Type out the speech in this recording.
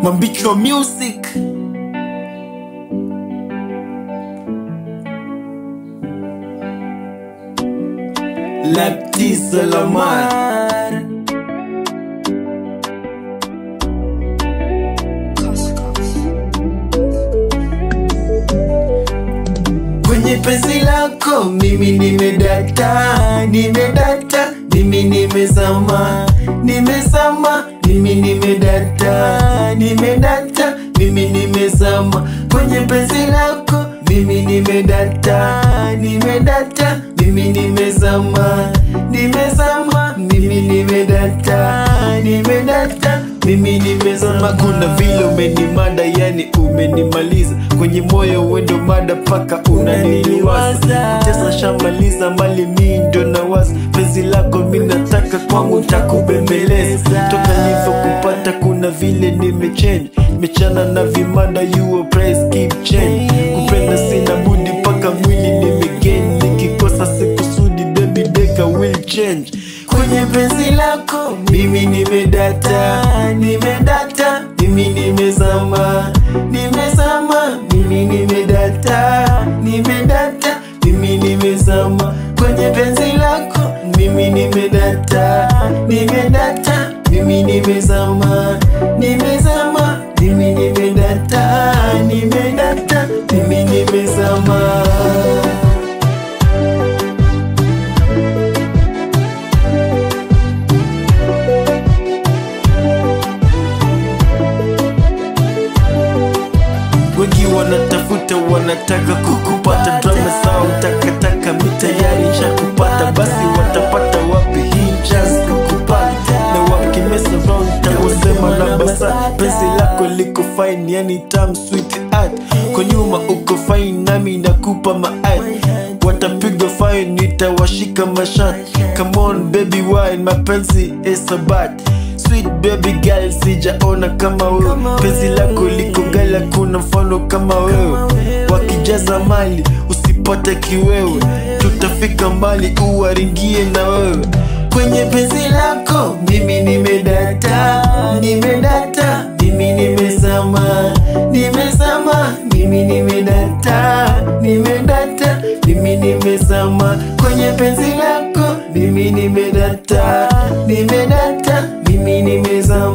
Mambichwa Music. Lapti Salamar. Kwenye penzi lako mimi nimedata, mimi nimezama, mimi nimedata, mimi nimezama. Kwenye penzi lako mimi nimedata, mimi nimezama, mimi nimedata, mimi nimezama. Kuna vile umenimada, yani umenimaliza kwenye moyo, wendo mada paka unaniliwaza. Kutesa shamaliza mali mimi ndo nawaza. Penzi lako mimi nataka kwangu takubembeleza. Toka nilivyo kupata kuna vile nimechange, mechana na vimada, you a praise keep change. Kupenda sina budi paka mwili nimegain, nikikosa sikusudi baby deka will change. Kwenye penzi lako mimi nimedata, mimi nimezama, mimi nimedata, mimi nimezama. Kwenye penzi lako mimi nimedata, mimi nimezama, mimi nimedata, mimi nimezama. Wengi wanatafuta, wanataka kukupata. Drama sao takataka, mi tayari nishakupata. Basi watapata wapi hii chance kukupata? Na wakimesa round tawasema na basa. Penzi lako liko fine, yani tamu sweet art. Kwa nyuma uko fine, nami nakupa maad. Watapiga fine, nitawashika mashat. Come on baby wine, mapenzi is a bad. Sweet baby girl, sijaona kama wewe. Penzi lako liko gala, kuna mfano kama wewe. Wakijaza mali, usipate kiwewe. Tutafika mbali, uwaringie na wewe. Kwenye penzi lako mimi nimedata, mimi nimezama, mimi nimedata, mimi nimezama. Kwenye penzi lako mimi nimedata, mimi nimezama.